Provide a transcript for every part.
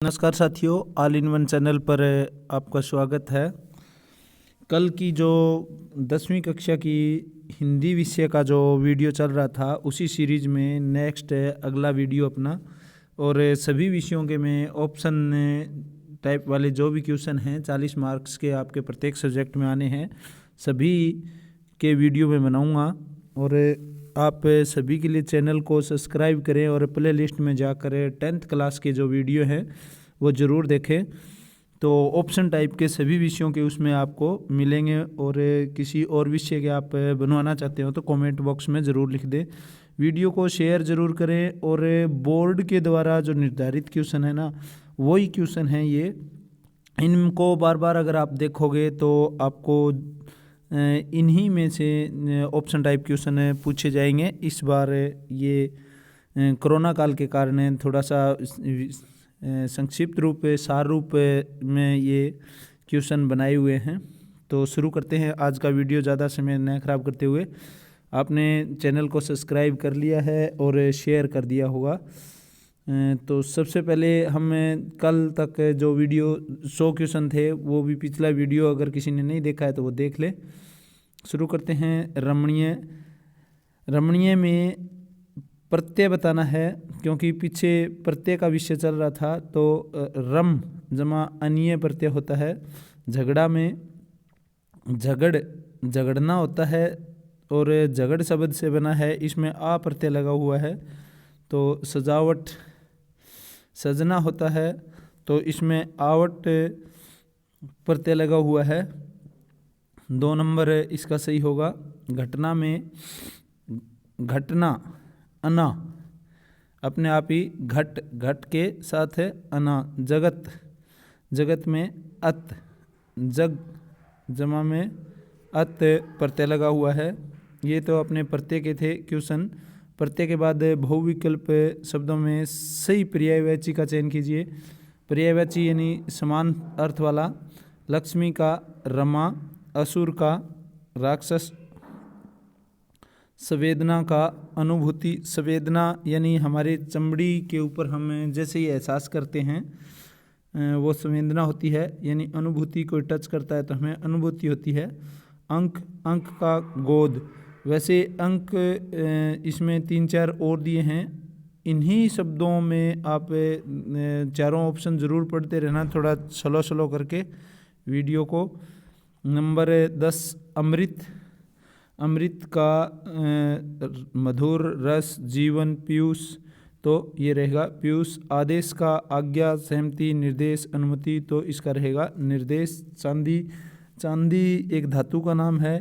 नमस्कार साथियों, all in one channel पर आपका स्वागत है। कल की जो 10वीं कक्षा की हिंदी विषय का जो वीडियो चल रहा था, उसी सीरीज में नेक्स्ट अगला वीडियो अपना, और सभी विषयों के मैं ऑप्शन टाइप वाले जो भी क्वेश्चन हैं 40 मार्क्स के आपके प्रत्येक सब्जेक्ट में आने हैं, सभी के वीडियो में बनाऊंगा। और आप सभी के लिए चैनल को सब्सक्राइब करें और प्ले लिस्ट में जाकर 10th क्लास के जो वीडियो हैं वो ज़रूर देखें। तो ऑप्शन टाइप के सभी विषयों के उसमें आपको मिलेंगे, और किसी और विषय के आप बनवाना चाहते हो तो कमेंट बॉक्स में ज़रूर लिख दें। वीडियो को शेयर ज़रूर करें, और बोर्ड के द्वारा जो निर्धारित क्वेश्चन है ना, वही क्वेश्चन है ये। इनको बार बार अगर आप देखोगे तो आपको इन्हीं में से ऑप्शन टाइप क्वेश्चन पूछे जाएंगे। इस बार ये कोरोना काल के कारण थोड़ा सा संक्षिप्त रूप सार रूप में ये क्वेश्चन बनाए हुए हैं। तो शुरू करते हैं आज का वीडियो। ज़्यादा समय न खराब करते हुए, आपने चैनल को सब्सक्राइब कर लिया है और शेयर कर दिया होगा। तो सबसे पहले हम कल तक जो वीडियो 100 क्वेश्चन थे, वो भी पिछला वीडियो अगर किसी ने नहीं देखा है तो वो देख ले। शुरू करते हैं। रमणीय में प्रत्यय बताना है, क्योंकि पीछे प्रत्यय का विषय चल रहा था। तो रम जमा अनीय प्रत्यय होता है। झगड़ा में झगड़ना होता है, और झगड़ शब्द से बना है, इसमें आ प्रत्यय लगा हुआ है। तो सजावट सजना होता है, तो इसमें आवट प्रत्यय लगा हुआ है। 2 नंबर इसका सही होगा। घटना में घटना अना अपने आप ही घट के साथ है अना। जगत में अत जग जमा में अत प्रत्यय लगा हुआ है। ये तो अपने प्रत्यय के थे क्वेश्चन। प्रत्यय के बाद बहुविकल्प शब्दों में सही पर्यायवाची का चयन कीजिए। पर्यायवाची यानी समान अर्थ वाला। लक्ष्मी का रमा, असुर का राक्षस, संवेदना का अनुभूति। संवेदना यानी हमारे चमड़ी के ऊपर हम जैसे ही एहसास करते हैं वो संवेदना होती है, यानी अनुभूति को टच करता है तो हमें अनुभूति होती है। अंक का गोद। वैसे अंक इसमें 3-4 और दिए हैं। इन्हीं शब्दों में आप चारों ऑप्शन ज़रूर पढ़ते रहना, थोड़ा स्लो करके वीडियो को। नंबर 10 अमृत का मधुर रस, जीवन, पीयूष। तो ये रहेगा पीयूष। आदेश का आज्ञा, सहमति, निर्देश, अनुमति। तो इसका रहेगा निर्देश। चांदी एक धातु का नाम है,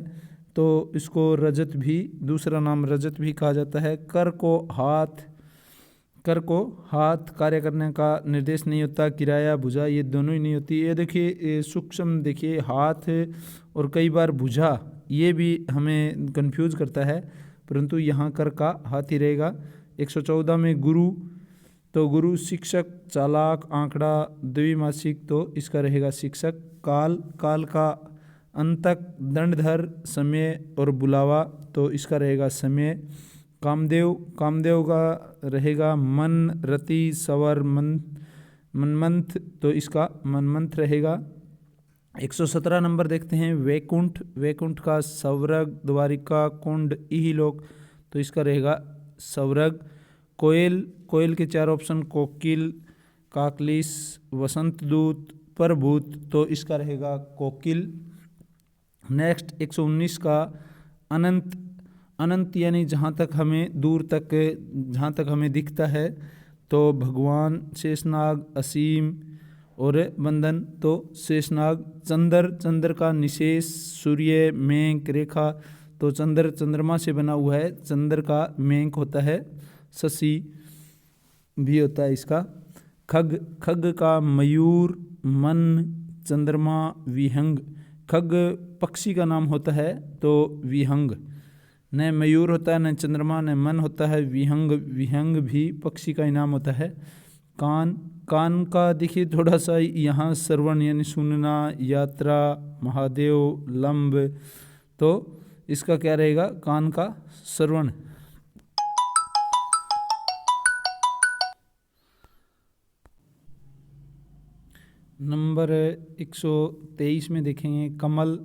तो इसको रजत भी, दूसरा नाम रजत भी कहा जाता है। कर को हाथ कार्य करने का निर्देश नहीं होता। किराया, भुजा, ये दोनों ही नहीं होती। ये देखिए सूक्ष्म, देखिए हाथ और कई बार भुजा, ये भी हमें कंफ्यूज करता है, परंतु यहाँ कर का हाथ ही रहेगा। 114 में गुरु। तो गुरु शिक्षक, चालाक, आंकड़ा, द्विमासिक। तो इसका रहेगा शिक्षक। काल का अंतक, दंडधर, समय और बुलावा। तो इसका रहेगा समय। कामदेव का रहेगा मन, रति, सवर, मनमंथ। तो इसका मनमंथ रहेगा। 117 नंबर देखते हैं। वैकुंठ का स्वर्ग, द्वारिका, कुंड, इहलोक। तो इसका रहेगा स्वर्ग। कोयल के 4 ऑप्शन। कोकिल, काकलिस, वसंत दूत, प्रभूत। तो इसका रहेगा कोकिल। नेक्स्ट 119 का अनंत यानी जहाँ तक हमें दूर तक, जहाँ तक हमें दिखता है। तो भगवान, शेषनाग, असीम और बंधन। तो शेषनाग। चंद्र का निशेष, सूर्य, मेंक, रेखा। तो चंद्रमा से बना हुआ है, चंद्र का मेंक होता है। शशि भी होता है इसका। खग का मयूर, मन, चंद्रमा, विहंग। खग पक्षी का नाम होता है, तो विहंग। न मयूर होता है, न चंद्रमा, न मन होता है। विहंग भी पक्षी का ही नाम होता है। कान का देखिए थोड़ा सा यहाँ श्रवण यानी सुनना, यात्रा, महादेव, लंब। तो इसका क्या रहेगा? कान का श्रवण। नंबर 123 में देखेंगे कमल।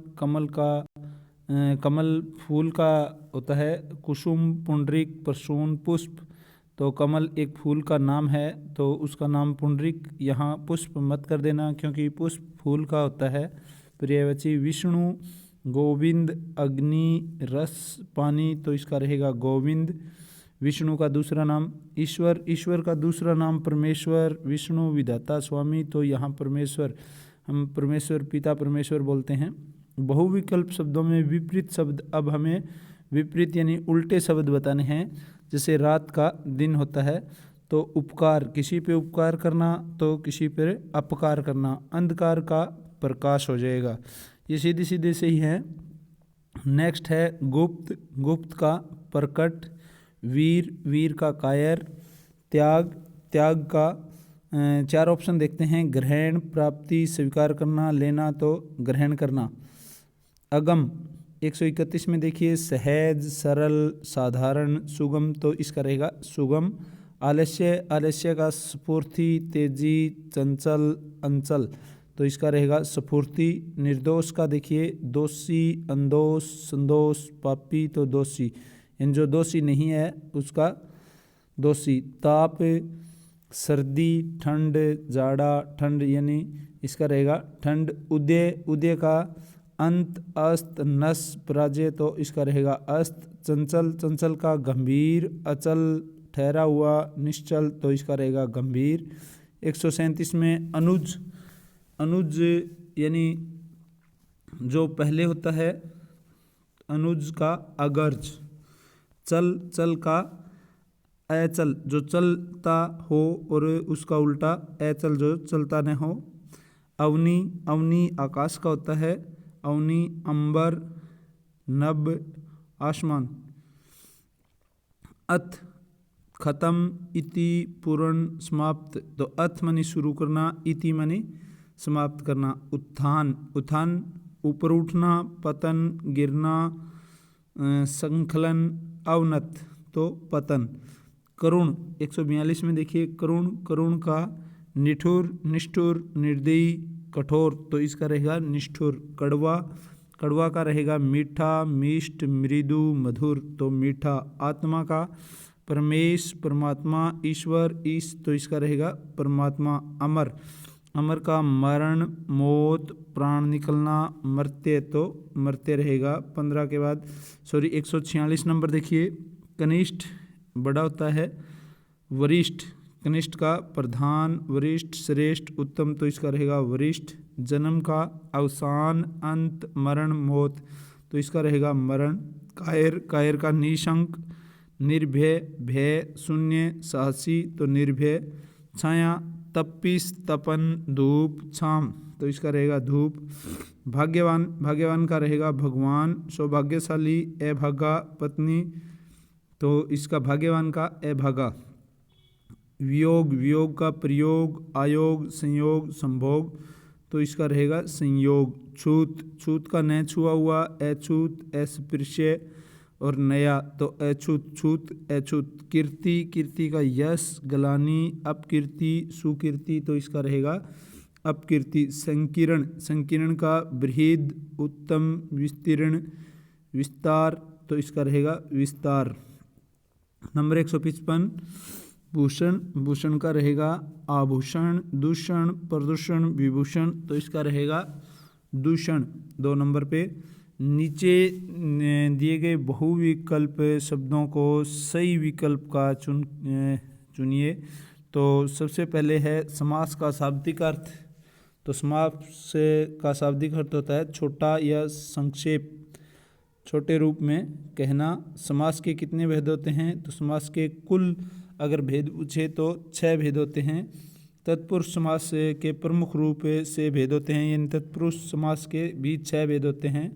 कमल फूल का होता है। कुसुम, पुंडरीक, प्रसून, पुष्प। तो कमल एक फूल का नाम है, तो उसका नाम पुंडरीक। यहाँ पुष्प मत कर देना क्योंकि पुष्प फूल का होता है। पर्यायवाची विष्णु, गोविंद, अग्नि, रस, पानी। तो इसका रहेगा गोविंद। विष्णु का दूसरा नाम ईश्वर। ईश्वर का दूसरा नाम परमेश्वर। विष्णु विधाता स्वामी। तो यहाँ परमेश्वर, हम परमेश्वर पिता परमेश्वर बोलते हैं। बहुविकल्प शब्दों में विपरीत शब्द, अब हमें विपरीत यानी उल्टे शब्द बताने हैं। जैसे रात का दिन होता है, तो उपकार, किसी पे उपकार करना, तो किसी पर अपकार करना। अंधकार का प्रकाश हो जाएगा। ये सीधे सीधे से ही है। नेक्स्ट है गुप्त। गुप्त का प्रकट। वीर, वीर का कायर। त्याग, त्याग का 4 ऑप्शन देखते हैं। ग्रहण, प्राप्ति, स्वीकार करना, लेना। तो ग्रहण करना। अगम 131 में देखिए सहज, सरल, साधारण, सुगम। तो इसका रहेगा सुगम। आलस्य, आलस्य का स्फूर्ति, तेजी, चंचल, अंचल। तो इसका रहेगा स्फूर्ति। निर्दोष का देखिए दोषी, अंदोष, संदोष, पापी। तो दोषी, इन जो दोषी नहीं है उसका दोषी। ताप, सर्दी, ठंड, जाड़ा, ठंड यानी इसका रहेगा ठंड। उदय, उदय का अंत, अस्त, नस, पराजय। तो इसका रहेगा अस्त। चंचल, चंचल का गंभीर, अचल, ठहरा हुआ, निश्चल। तो इसका रहेगा गंभीर। 137 में अनुज। अनुज यानी जो पहले होता है, अनुज का अगर्ज। चल, चल का अचल, जो चलता हो, और उसका उल्टा अचल, जो चलता न हो। अवनी, अवनी आकाश का होता है। अवनी, अंबर, नभ, आसमान। अथ, खत्म, इति, पूर्ण, समाप्त। तो अथ मानी शुरू करना, इति मानी समाप्त करना। उत्थान, उत्थान ऊपर उठना, पतन गिरना, संकलन, अवनत। तो पतन। करुण 142 में देखिए करुण, करुण का निठुर, निष्ठुर, निर्दयी, कठोर। तो इसका रहेगा निष्ठुर। कड़वा, कड़वा का रहेगा मीठा, मिष्ट, मृदु, मधुर। तो मीठा। आत्मा का परमेश, परमात्मा, ईश्वर, ईश। तो इसका रहेगा परमात्मा। अमर, अमर का मरण, मौत, प्राण निकलना, मरते। तो मरते रहेगा। 15 के बाद 146 नंबर देखिए कनिष्ठ, बड़ा होता है। वरिष्ठ, कनिष्ठ का प्रधान, वरिष्ठ, श्रेष्ठ, उत्तम। तो इसका रहेगा वरिष्ठ। जन्म का अवसान, अंत, मरण, मौत। तो इसका रहेगा मरण। कायर, कायर का निशंक, निर्भय, भय, शून्य, साहसी। तो निर्भय। छाया, तपिस, तपन, धूप, छाम। तो इसका रहेगा धूप। भाग्यवान, भाग्यवान का रहेगा भगवान। सौभाग्यशाली, अभागा, पत्नी। तो इसका भाग्यवान का अभागा। वियोग, वियोग का प्रयोग, आयोग, संयोग, संभोग। तो इसका रहेगा संयोग। छूत, छूत का न छुआ हुआ, अछूत, अस्पृश्य और नया। तो अछूत, छूत, अछूत। कीर्ति, कीर्ति का यश, गलानी, अपकीर्ति, सुकीर्ति। तो इसका रहेगा अपकीर्ति। संकीर्ण, संकीर्ण का बृहद, उत्तम, विस्तीर्ण, विस्तार। तो इसका रहेगा विस्तार। नंबर 155 भूषण, भूषण का रहेगा आभूषण, दूषण, प्रदूषण, विभूषण। तो इसका रहेगा दूषण। 2 नंबर पे नीचे दिए गए बहुविकल्प शब्दों को सही विकल्प का चुनिए। तो सबसे पहले है समास का शाब्दिक अर्थ। तो समास का शाब्दिक अर्थ होता है छोटा या संक्षेप, छोटे रूप में कहना। समास के कितने भेद होते हैं? तो समास के कुल अगर भेद पूछे तो 6 भेद होते हैं। तत्पुरुष समास के प्रमुख रूप से भेद होते हैं, यानी तत्पुरुष समास के भी 6 भेद होते हैं।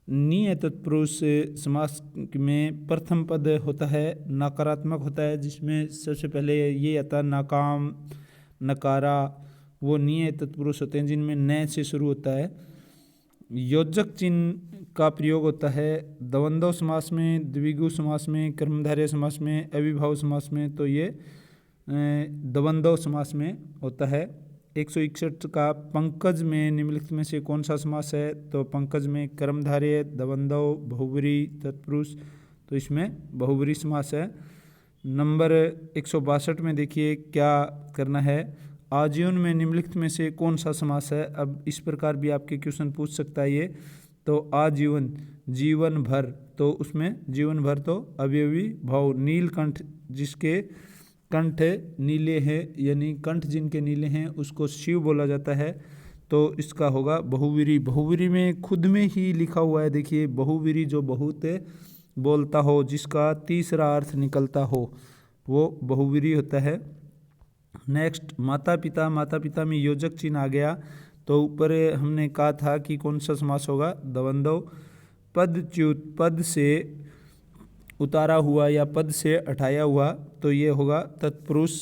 नीय तत्पुरुष समास में प्रथम पद होता है नकारात्मक होता है, जिसमें सबसे पहले ये आता है नाकाम, नकारा। वो नीय तत्पुरुष होते हैं जिनमें न से शुरू होता है। योजक चिन्ह का प्रयोग होता है द्वंद्व समास में, द्विगु समास में, कर्मधारय समास में, अविभाव समास में। तो ये द्वंद्व समास में होता है। 161 का पंकज में निम्नलिखित में से कौन सा समास है? तो पंकज में कर्मधारय, दबंधव, बहुब्रीहि, तत्पुरुष, तो इसमें बहुब्रीहि समास है। नंबर 162 में देखिए क्या करना है। आजीवन में निम्नलिखित में से कौन सा समास है? अब इस प्रकार भी आपके क्वेश्चन पूछ सकता है ये। तो आजीवन, जीवन भर, तो उसमें जीवन भर तो अवयवी भाव। नीलकंठ, जिसके कंठ नीले हैं, यानी कंठ जिनके नीले हैं उसको शिव बोला जाता है, तो इसका होगा बहुवीरी। बहुवीरी में खुद में ही लिखा हुआ है, देखिए बहुवीरी, जो बहुत बोलता हो, जिसका तीसरा अर्थ निकलता हो, वो बहुवीरी होता है। नेक्स्ट माता पिता, माता पिता में योजक चिन्ह आ गया, तो ऊपर हमने कहा था कि कौन सा समास होगा? दबंधव। पदच्युत, पद से उतारा हुआ या पद से हटाया हुआ, तो ये होगा तत्पुरुष।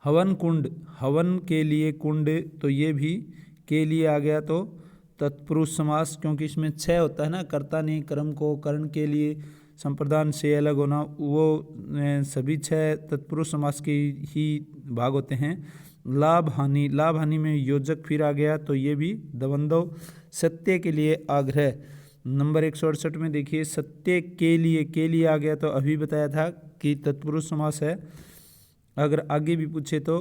हवन कुंड, हवन के लिए कुंड, तो ये भी के लिए आ गया, तो तत्पुरुष समास, क्योंकि इसमें 6 होता है ना, कर्ता ने कर्म को करण के लिए संप्रदान से अलग होना, वो सभी 6 तत्पुरुष समास के ही भाग होते हैं। लाभ हानि, लाभ हानि में योजक फिर आ गया, तो ये भी दबंधव। सत्य के लिए आग्रह, नंबर 168 में देखिए सत्य के लिए आ गया, तो अभी बताया था कि तत्पुरुष समास है। अगर आगे भी पूछे तो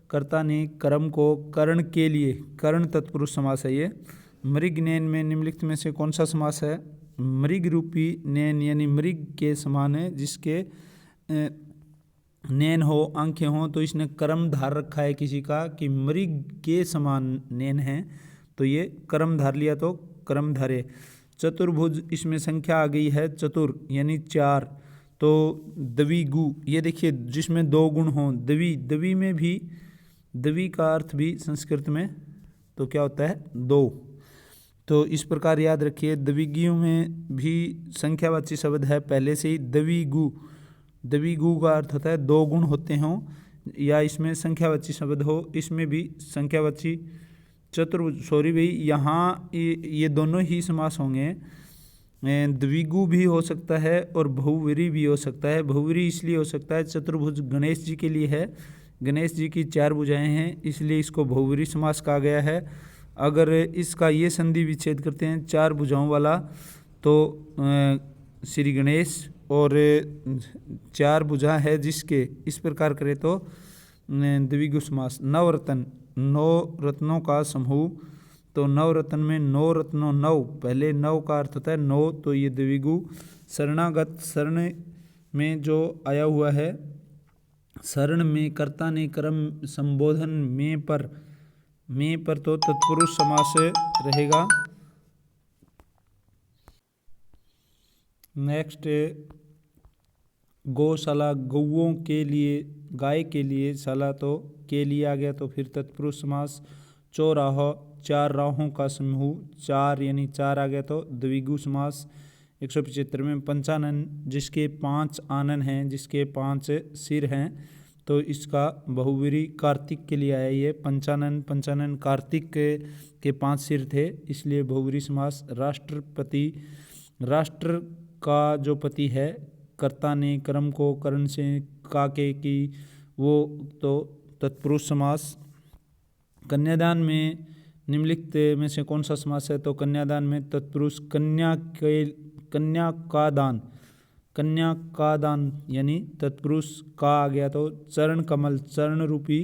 कर्ता ने कर्म को करण के लिए, करण तत्पुरुष समास है ये। मृग नैन में निम्नलिखित में से कौन सा समास है? मृग रूपी नैन, यानी मृग के समान है, जिसके नैन हो, आंखें हो, तो इसने कर्म धार रखा है किसी का कि मृग के समान नैन है, तो ये कर्म धार लिया, तो कर्म धारे। चतुर्भुज, इसमें संख्या आ गई है चतुर, यानी 4, तो द्विगु, ये देखिए जिसमें 2 गुण हों, द्वि, द्वि में भी, द्वि का अर्थ भी संस्कृत में तो क्या होता है? 2, तो इस प्रकार याद रखिए। द्विगुओं में भी संख्यावाची शब्द है पहले से ही, द्विगु, द्विगु का अर्थ होता है 2 गुण होते हों, या इसमें संख्यावाची शब्द हो, इसमें भी संख्यावाची। चतुर्भुज, सॉरी भाई, यहाँ ये दोनों ही समास होंगे, द्विगु भी हो सकता है और बहुवीरी भी हो सकता है। बहुवीरी इसलिए हो सकता है, चतुर्भुज गणेश जी के लिए है, गणेश जी की 4 भुजाएं हैं, इसलिए इसको बहुवीरी समास कहा गया है। अगर इसका ये संधि विच्छेद करते हैं 4 भुजाओं वाला, तो श्री गणेश और 4 भुजा है जिसके, इस प्रकार करें तो द्विगु समास। नवरत्न, 9 रत्नों का समूह, तो नवरत्न में 9 रत्नों, 9 पहले 9 का अर्थ होता है 9, तो ये द्विगु। शरणागत, शरण में जो आया हुआ है, शरण में कर्ता ने कर्म संबोधन में पर तो तत्पुरुष समास रहेगा। नेक्स्ट गौशाला, गौओं के लिए, गाय के लिए, शाला तो के लिए आ गया, तो फिर तत्पुरुष समास। चौराहा, 4 राहों का समूह, 4 यानी 4 आ गया, तो द्विगु समास। 175 में पंचानन, जिसके 5 आनन हैं, जिसके 5 सिर हैं, तो इसका बहुवीरी। कार्तिक के लिए आया ये पंचानन, पंचानन कार्तिक के 5 सिर थे, इसलिए बहुवीरी समास। राष्ट्रपति, राष्ट्र का जो पति है, कर्ता ने कर्म को करण से काके की, वो तो तत्पुरुष समास। कन्यादान में निम्नलिखित में से कौन सा समास है? तो कन्यादान में तत्पुरुष। कन्या का दान, कन्या का दान यानी तत्पुरुष का आ गया, तो चरण कमल, चरण रूपी,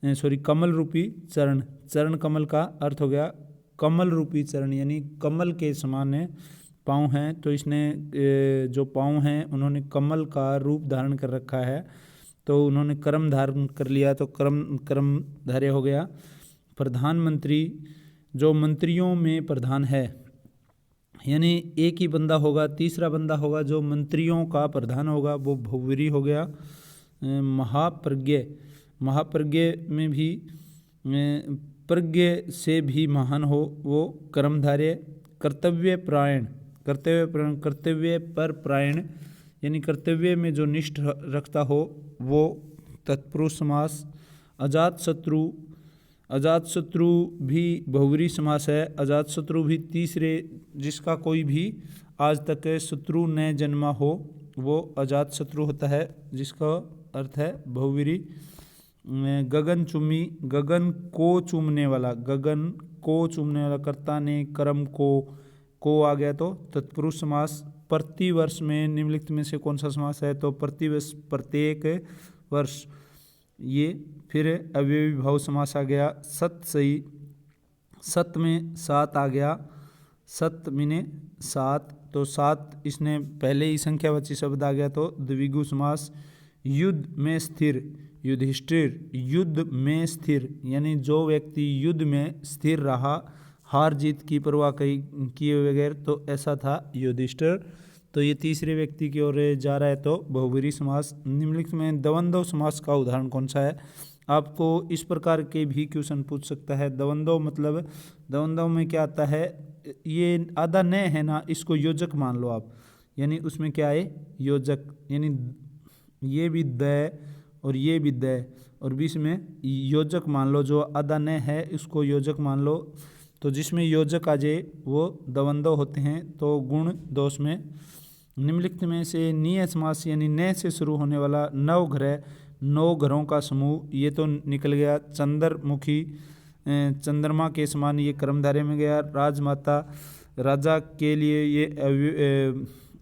सॉरी कमल रूपी चरण, चरण कमल का अर्थ हो गया कमल रूपी चरण, यानी कमल के समान पाँव हैं, तो इसने जो पाँव हैं उन्होंने कमल का रूप धारण कर रखा है, तो उन्होंने कर्म धारण कर लिया, तो कर्म धार्य हो गया। प्रधानमंत्री, जो मंत्रियों में प्रधान है, यानी एक ही बंदा होगा, तीसरा बंदा होगा जो मंत्रियों का प्रधान होगा, वो बहुवीरी हो गया। महाप्रज्ञ, महाप्रज्ञ में भी प्रज्ञ से भी महान हो, वो कर्मधार्य। कर्तव्यपरायण, कर्तव्य पर प्रायण, यानी कर्तव्य में जो निष्ठ रखता हो, वो तत्पुरुष समास। अजातशत्रु, अजातशत्रु भी बहुवीरी समास है। अजातशत्रु भी तीसरे, जिसका कोई भी आज तक शत्रु न जन्मा हो, वो अजातशत्रु होता है, जिसका अर्थ है बहुवीरी। गगनचुम्बी, गगन को चूमने वाला, गगन को चूमने वाला, कर्ता ने कर्म को आ गया तो तत्पुरुष समास। प्रतिवर्ष में निम्नलिखित में से कौन सा समास है? तो प्रतिवर्ष, प्रत्येक वर्ष, ये। फिर अव्ययी भाव समास आ गया। सत सही, सत में सात आ गया, सत मिने सात, तो सात इसने पहले ही संख्यावाची शब्द आ गया तो द्विगु समास। युद्ध में स्थिर, युधिष्ठिर, युद्ध में स्थिर, यानी जो व्यक्ति युद्ध में स्थिर रहा, हार जीत की परवाह किए बगैर, तो ऐसा था युधिष्ठिर। तो ये तीसरे व्यक्ति की ओर जा रहा है तो बहुब्रीहि समास। निम्नलिखित में द्वंद्व समास का उदाहरण कौन सा है? आपको इस प्रकार के भी क्वेश्चन पूछ सकता है। द्वंद्व मतलब, द्वंद्व में क्या आता है? ये आधा न है ना, इसको योजक मान लो आप, यानी उसमें क्या है? योजक, यानी ये भी द और ये भी द, और बीच में योजक मान लो। जो आधा न है इसको योजक मान लो। तो जिसमें योजक आ जाए वो द्वंद्व होते हैं। तो गुण दोष में निम्नलिखित में से नीय समास, यानी न से शुरू होने वाला, नवग्रह, 9 ग्रहों का समूह, ये तो निकल गया। चंद्रमुखी, चंद्रमा के समान, ये कर्मधारय में गया। राजमाता, राजा के लिए, ये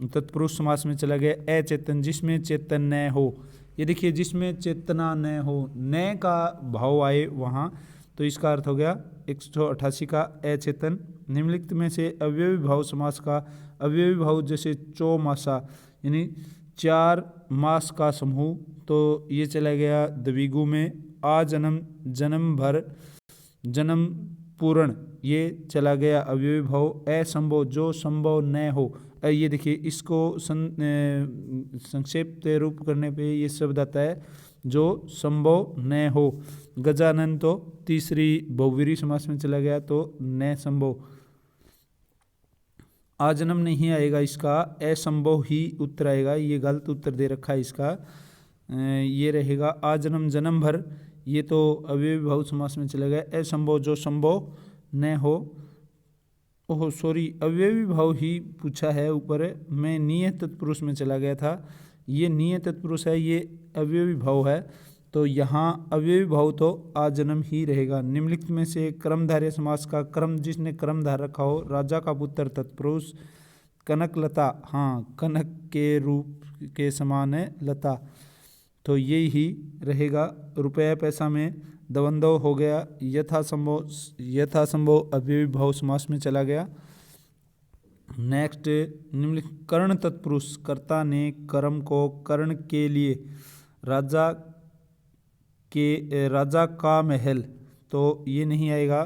तत्पुरुष समास में चला गया। अचेतन, जिसमें चेतन न हो, ये देखिए जिसमें चेतना न हो, न का भाव आए वहाँ, तो इसका अर्थ हो गया 188 का अचेतन। निम्नलिखित में से अव्ययी भाव समास का, अव्ययी भाव जैसे चौमासा, यानी 4 मास का समूह, तो ये चला गया द्विगु में। आजन्म, जन्म भर, जन्म पूर्ण, ये चला गया अव्ययी भाव। असंभव, जो संभव न हो, ये देखिए इसको संक्षेप रूप करने पे ये शब्द आता है जो संभव न हो। गजानन तो तीसरी बहुव्रीहि समास में चला गया तो न संभव। आजन्म नहीं आएगा इसका, असंभव ही उत्तर आएगा, ये गलत उत्तर दे रखा है इसका। ये रहेगा आजन्म, जन्म भर, ये तो अव्ययी भाव समास में चला गया। असंभव, जो संभव न हो। ओह सॉरी, अव्ययी भाव ही पूछा है ऊपर, मैं नीय तत्पुरुष में चला गया था। ये नीय तत्पुरुष है, ये अव्ययी भाव है, तो यहाँ अव्ययी भाव तो आजन्म ही रहेगा। निम्नलिखित में से कर्मधारय समास का, कर्म जिसने कर्मधार रखा हो, राजा का पुत्र तत्पुरुष। कनक लता, हाँ कनक के रूप के समान है लता, तो ये ही रहेगा। रुपया पैसा में द्वंद्व हो गया। यथासंभव, यथासंभव अव्ययी भाव समास में चला गया। नेक्स्ट, निम्नलिखित कर्ण तत्पुरुष, कर्ता ने कर्म को कर्ण के लिए, राजा के, राजा का महल, तो ये नहीं आएगा।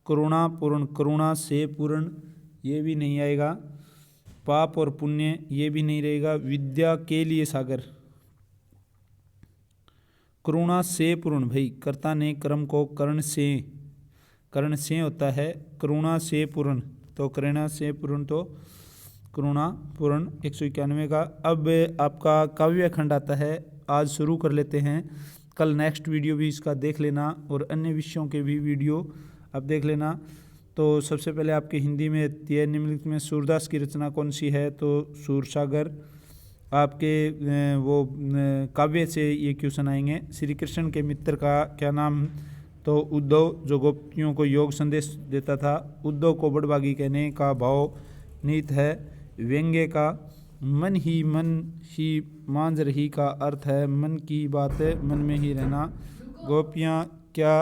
करुणा पूर्ण, करुणा से पूर्ण, ये भी नहीं आएगा। पाप और पुण्य, ये भी नहीं रहेगा। विद्या के लिए सागर, करुणा से पूर्ण, भाई कर्ता ने कर्म को कर्ण से होता है, करुणा से पूर्ण, तो करुणा से पूर्ण, तो करुणा पूर्ण 191 का। अब आपका काव्य खंड आता है, आज शुरू कर लेते हैं। कल नेक्स्ट वीडियो भी इसका देख लेना और अन्य विषयों के भी वीडियो आप देख लेना। तो सबसे पहले आपके हिंदी में निम्नलिखित में सूरदास की रचना कौन सी है? तो सूरसागर। आपके वो काव्य से ये क्वेश्चन आएंगे। श्री कृष्ण के मित्र का क्या नाम? तो उद्धव, जो गोपियों को योग संदेश देता था। उद्धव को बड़भागी कहने का भाव नीत है। व्यंग्य का मन ही मांझ रही का अर्थ है मन की बात मन में ही रहना। गोपियाँ क्या